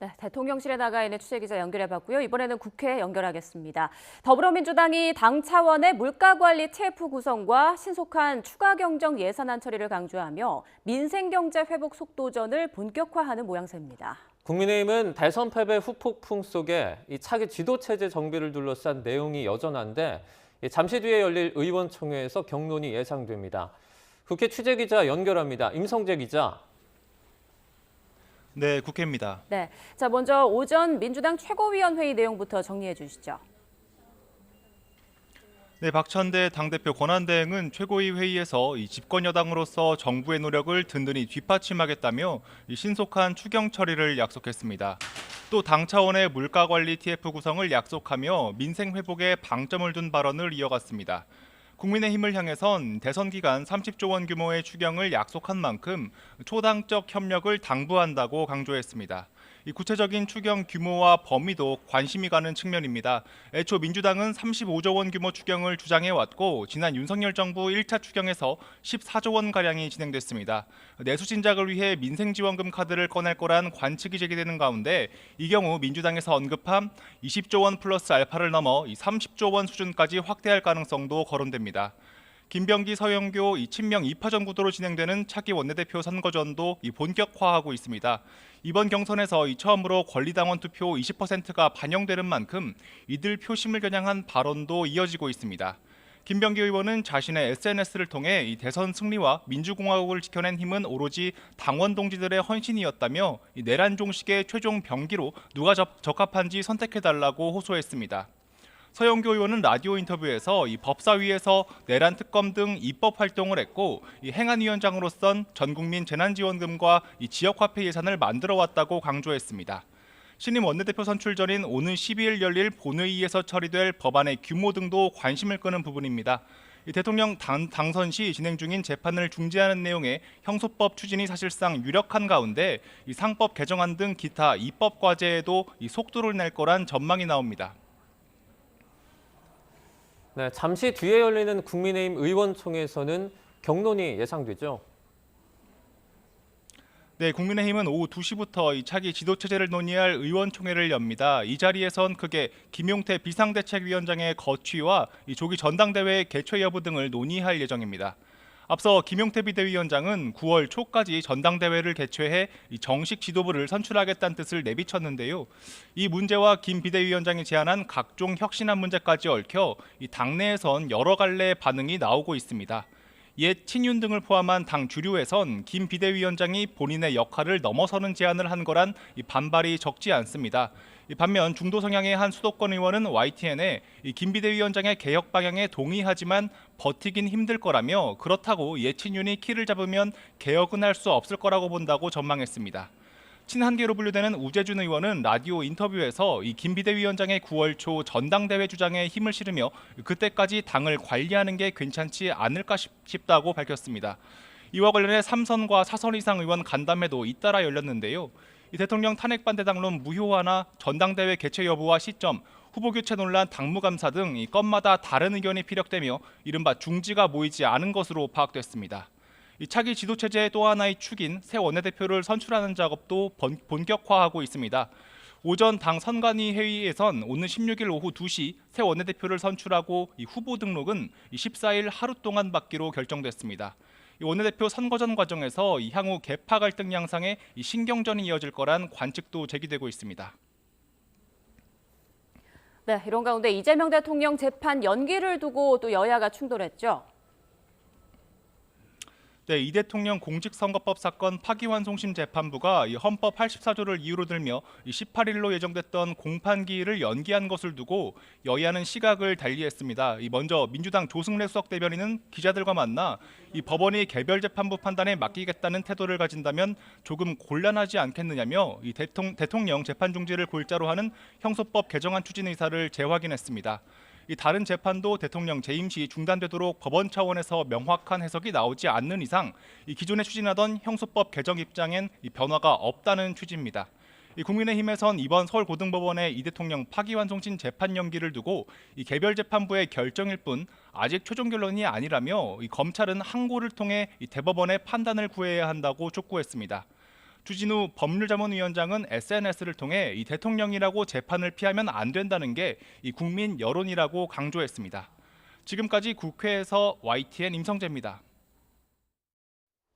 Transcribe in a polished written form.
네, 대통령실에 나가 있는 취재기자 연결해봤고요. 이번에는 국회 연결하겠습니다. 더불어민주당이 당 차원의 물가관리 TF 구성과 신속한 추가 경정 예산안 처리를 강조하며 민생경제 회복 속도전을 본격화하는 모양새입니다. 국민의힘은 대선 패배 후폭풍 속에 이 차기 지도체제 정비를 둘러싼 내용이 여전한데 잠시 뒤에 열릴 의원총회에서 격론이 예상됩니다. 국회 취재기자 연결합니다. 임성재 기자. 네, 국회입니다. 네, 자 먼저 오전 민주당 최고위원회의 내용부터 정리해 주시죠. 네, 박찬대 당대표 권한대행은 최고위 회의에서 이 집권 여당으로서 정부의 노력을 든든히 뒷받침하겠다며 이 신속한 추경 처리를 약속했습니다. 또 당 차원의 물가 관리 TF 구성을 약속하며 민생 회복에 방점을 둔 발언을 이어갔습니다. 국민의힘을 향해선 대선 기간 30조 원 규모의 추경을 약속한 만큼 초당적 협력을 당부한다고 강조했습니다. 이 구체적인 추경 규모와 범위도 관심이 가는 측면입니다. 애초 민주당은 35조 원 규모 추경을 주장해왔고 지난 윤석열 정부 1차 추경에서 14조 원가량이 진행됐습니다. 내수 진작을 위해 민생지원금 카드를 꺼낼 거란 관측이 제기되는 가운데 이 경우 민주당에서 언급한 20조 원 플러스 알파를 넘어 30조 원 수준까지 확대할 가능성도 거론됩니다. 김병기, 서영교, 친명 2파전 구도로 진행되는 차기 원내대표 선거전도 본격화하고 있습니다. 이번 경선에서 처음으로 권리당원 투표 20%가 반영되는 만큼 이들 표심을 겨냥한 발언도 이어지고 있습니다. 김병기 의원은 자신의 SNS를 통해 이 대선 승리와 민주공화국을 지켜낸 힘은 오로지 당원 동지들의 헌신이었다며 내란 종식의 최종 병기로 누가 적합한지 선택해달라고 호소했습니다. 서영교 의원은 라디오 인터뷰에서 법사위에서 내란 특검 등 입법 활동을 했고 행안위원장으로선 전국민 재난지원금과 지역화폐 예산을 만들어왔다고 강조했습니다. 신임 원내대표 선출 전인 오는 12일 열릴 본회의에서 처리될 법안의 규모 등도 관심을 끄는 부분입니다. 대통령 당선 시 진행 중인 재판을 중지하는 내용의 형소법 추진이 사실상 유력한 가운데 상법 개정안 등 기타 입법 과제에도 속도를 낼 거란 전망이 나옵니다. 네, 잠시 뒤에 열리는 국민의힘 의원총회에서는 격론이 예상되죠. 네, 국민의힘은 오후 2시부터 차기 지도체제를 논의할 의원총회를 엽니다. 이 자리에선 크게 김용태 비상대책위원장의 거취와 조기 전당대회 개최 여부 등을 논의할 예정입니다. 앞서 김용태 비대위원장은 9월 초까지 전당대회를 개최해 정식 지도부를 선출하겠다는 뜻을 내비쳤는데요. 이 문제와 김 비대위원장이 제안한 각종 혁신안 문제까지 얽혀 당내에선 여러 갈래의 반응이 나오고 있습니다. 옛 친윤 등을 포함한 당 주류에선 김 비대위원장이 본인의 역할을 넘어서는 제안을 한 거란 반발이 적지 않습니다. 반면 중도 성향의 한 수도권 의원은 YTN에 김 비대위원장의 개혁 방향에 동의하지만 버티긴 힘들 거라며 그렇다고 옛 친윤이 키를 잡으면 개혁은 할 수 없을 거라고 본다고 전망했습니다. 친한계로 분류되는 우재준 의원은 라디오 인터뷰에서 김 비대위원장의 9월 초 전당대회 주장에 힘을 실으며 그때까지 당을 관리하는 게 괜찮지 않을까 싶다고 밝혔습니다. 이와 관련해 3선과 4선 이상 의원 간담회도 잇따라 열렸는데요. 대통령 탄핵 반대 당론 무효화나 전당대회 개최 여부와 시점, 후보 교체 논란, 당무감사 등 건마다 다른 의견이 피력되며 이른바 중지가 모이지 않은 것으로 파악됐습니다. 차기 지도체제의 또 하나의 축인 새 원내대표를 선출하는 작업도 본격화하고 있습니다. 오전 당 선관위 회의에선 오는 16일 오후 2시 새 원내대표를 선출하고 후보 등록은 14일 하루 동안 받기로 결정됐습니다. 원내대표 선거전 과정에서 향후 계파 갈등 양상에 신경전이 이어질 거란 관측도 제기되고 있습니다. 네, 이런 가운데 이재명 대통령 재판 연기를 두고 또 여야가 충돌했죠. 네, 이 대통령 공직선거법 사건 파기환송심 재판부가 헌법 84조를 이유로 들며 18일로 예정됐던 공판기일을 연기한 것을 두고 여야는 시각을 달리했습니다. 먼저 민주당 조승래 수석 대변인은 기자들과 만나 법원이 개별 재판부 판단에 맡기겠다는 태도를 가진다면 조금 곤란하지 않겠느냐며 대통령 재판 중지를 골자로 하는 형소법 개정안 추진 의사를 재확인했습니다. 다른 재판도 대통령 재임 시 중단되도록 법원 차원에서 명확한 해석이 나오지 않는 이상 기존에 추진하던 형소법 개정 입장엔 변화가 없다는 취지입니다. 국민의힘에선 이번 서울고등법원의 이 대통령 파기환송심 재판 연기를 두고 개별 재판부의 결정일 뿐 아직 최종 결론이 아니라며 검찰은 항고를 통해 대법원의 판단을 구해야 한다고 촉구했습니다. 주진우 법률자문위원장은 SNS를 통해 이 대통령이라고 재판을 피하면 안 된다는 게 이 국민 여론이라고 강조했습니다. 지금까지 국회에서 YTN 임성재입니다.